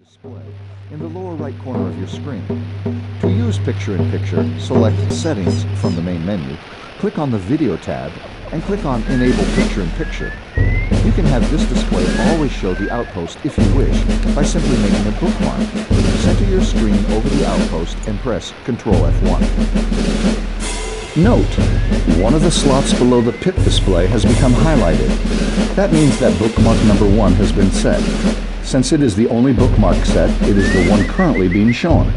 display in the lower right corner of your screen. To use Picture-in-Picture, select Settings from the main menu, click on the Video tab, and click on Enable Picture-in-Picture. You can have this display always show the outpost if you wish by simply making a bookmark. Center your screen over the outpost and press Ctrl F1. Note, one of the slots below the pip display has become highlighted. That means that bookmark number 1 has been set. Since it is the only bookmark set, it is the one currently being shown.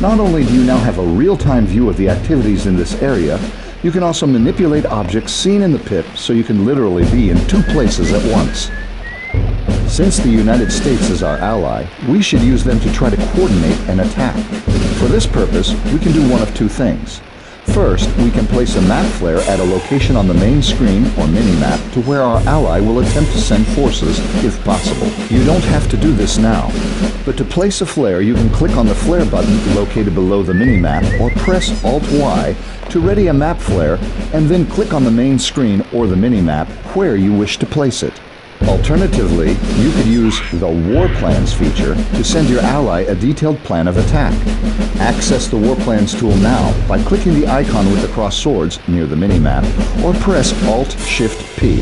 Not only do you now have a real-time view of the activities in this area, you can also manipulate objects seen in the pip so you can literally be in 2 places at once. Since the United States is our ally, we should use them to try to coordinate an attack. For this purpose, we can do one of 2 things. First, we can place a map flare at a location on the main screen or mini-map to where our ally will attempt to send forces if possible. You don't have to do this now, but to place a flare you can click on the flare button located below the mini-map or press Alt-Y to ready a map flare and then click on the main screen or the mini-map where you wish to place it. Alternatively, you could use the War Plans feature to send your ally a detailed plan of attack. Access the War Plans tool now by clicking the icon with the crossed swords near the minimap, or press Alt-Shift-P.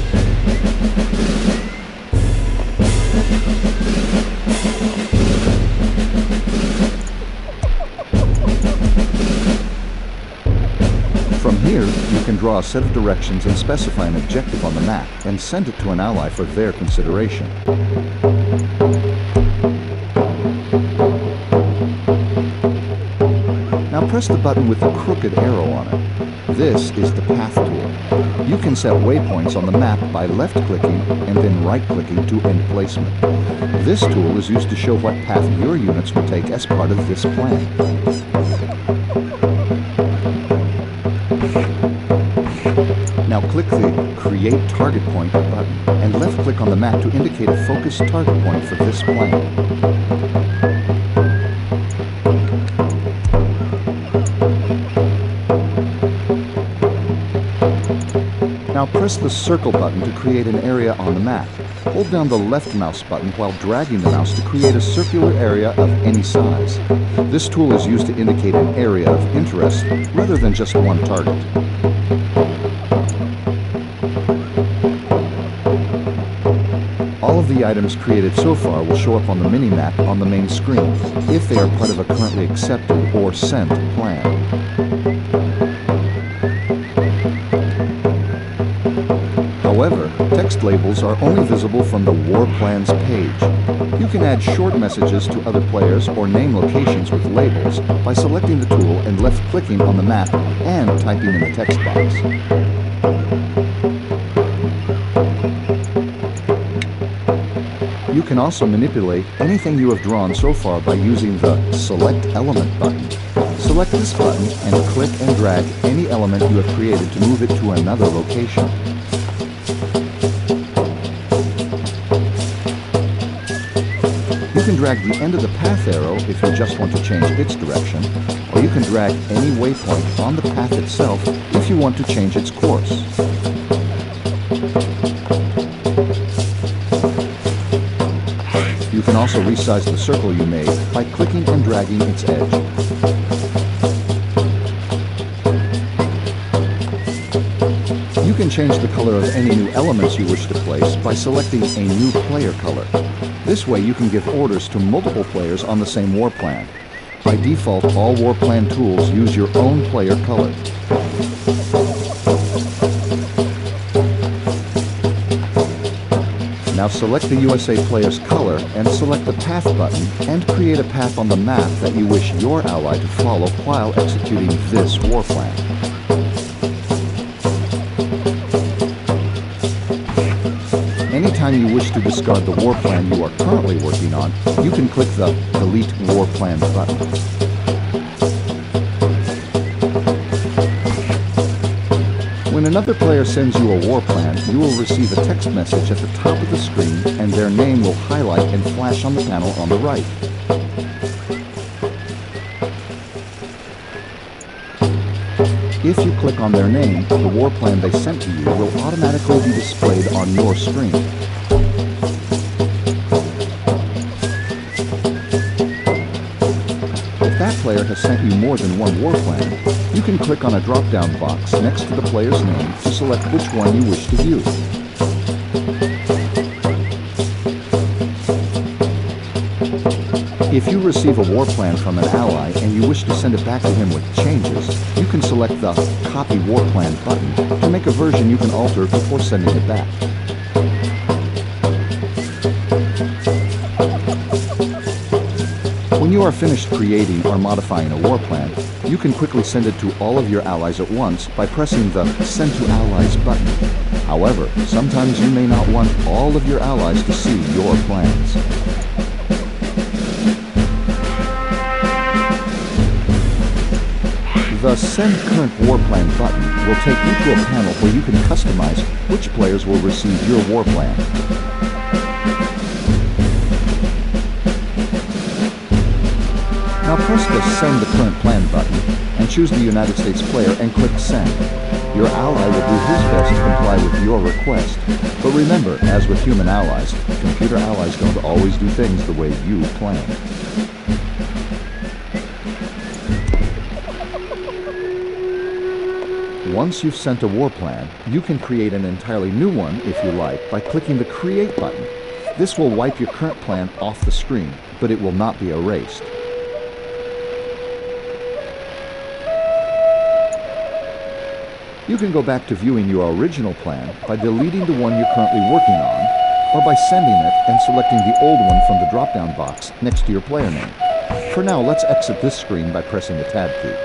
From here, you can draw a set of directions and specify an objective on the map and send it to an ally for their consideration. Now press the button with the crooked arrow on it. This is the Path tool. You can set waypoints on the map by left-clicking and then right-clicking to end placement. This tool is used to show what path your units will take as part of this plan. Now click the Create Target Point button and left-click on the map to indicate a focused target point for this plan. Now press the Circle button to create an area on the map. Hold down the left mouse button while dragging the mouse to create a circular area of any size. This tool is used to indicate an area of interest rather than just one target. All of the items created so far will show up on the mini-map on the main screen, if they are part of a currently accepted or sent plan. However, text labels are only visible from the War Plans page. You can add short messages to other players or name locations with labels by selecting the tool and left-clicking on the map and typing in the text box. You can also manipulate anything you have drawn so far by using the Select Element button. Select this button and click and drag any element you have created to move it to another location. You can drag the end of the path arrow if you just want to change its direction, or you can drag any waypoint on the path itself if you want to change its course. You can also resize the circle you made by clicking and dragging its edge. You can change the color of any new elements you wish to place by selecting a new player color. This way you can give orders to multiple players on the same war plan. By default, all war plan tools use your own player color. Now select the USA player's color and select the Path button and create a path on the map that you wish your ally to follow while executing this war plan. Anytime you wish to discard the war plan you are currently working on, you can click the Delete War Plan button. When another player sends you a war plan, you will receive a text message at the top of the screen and their name will highlight and flash on the panel on the right. If you click on their name, the war plan they sent to you will automatically be displayed on your screen. player has sent you more than one war plan, you can click on a drop-down box next to the player's name to select which one you wish to view. If you receive a war plan from an ally and you wish to send it back to him with changes, you can select the Copy War Plan button to make a version you can alter before sending it back. When you are finished creating or modifying a war plan, you can quickly send it to all of your allies at once by pressing the Send to Allies button. However, sometimes you may not want all of your allies to see your plans. The Send Current War Plan button will take you to a panel where you can customize which players will receive your war plan. Now press the Send the Current Plan button and choose the United States player and click Send. Your ally will do his best to comply with your request. But remember, as with human allies, computer allies don't always do things the way you plan. Once you've sent a war plan, you can create an entirely new one, if you like, by clicking the Create button. This will wipe your current plan off the screen, but it will not be erased. You can go back to viewing your original plan by deleting the one you're currently working on, or by sending it and selecting the old one from the drop-down box next to your player name. For now, let's exit this screen by pressing the Tab key.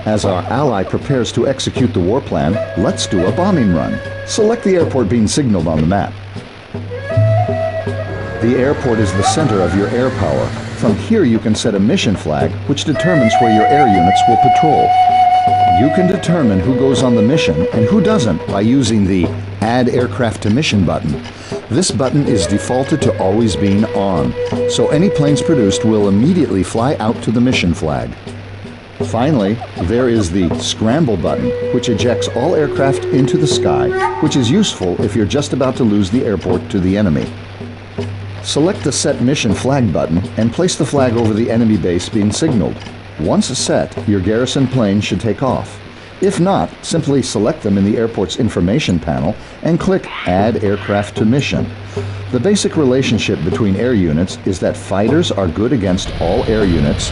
As our ally prepares to execute the war plan, let's do a bombing run. Select the airport being signaled on the map. The airport is the center of your air power. From here you can set a mission flag, which determines where your air units will patrol. You can determine who goes on the mission and who doesn't by using the Add Aircraft to Mission button. This button is defaulted to always being on, so any planes produced will immediately fly out to the mission flag. Finally, there is the Scramble button, which ejects all aircraft into the sky, which is useful if you're just about to lose the airport to the enemy. Select the Set Mission Flag button and place the flag over the enemy base being signaled. Once set, your garrison plane should take off. If not, simply select them in the airport's information panel and click Add Aircraft to Mission. The basic relationship between air units is that fighters are good against all air units,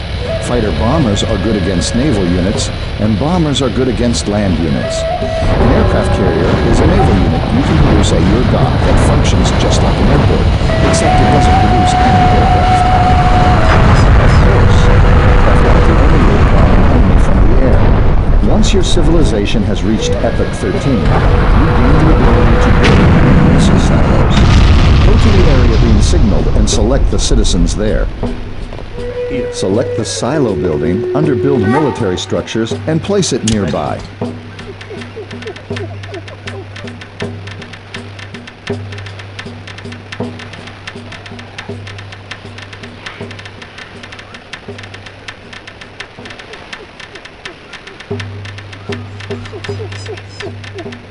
fighter bombers are good against naval units, and bombers are good against land units. An aircraft carrier is a naval unit you can produce at your dock that functions just like an airport, except it doesn't produce any aircraft. Of course, aircraft are the only way flying only from the air. Once your civilization has reached Epoch 13, you gain the ability to build missile silos. Go to the area being signaled and select the citizens there. Select the silo building under Build Military Structures and place it nearby.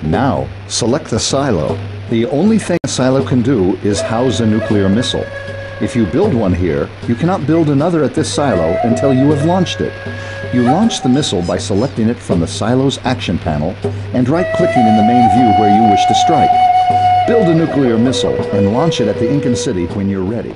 Now, select the silo. The only thing a silo can do is house a nuclear missile. If you build one here, you cannot build another at this silo until you have launched it. You launch the missile by selecting it from the silo's action panel and right-clicking in the main view where you wish to strike. Build a nuclear missile and launch it at the Incan City when you're ready.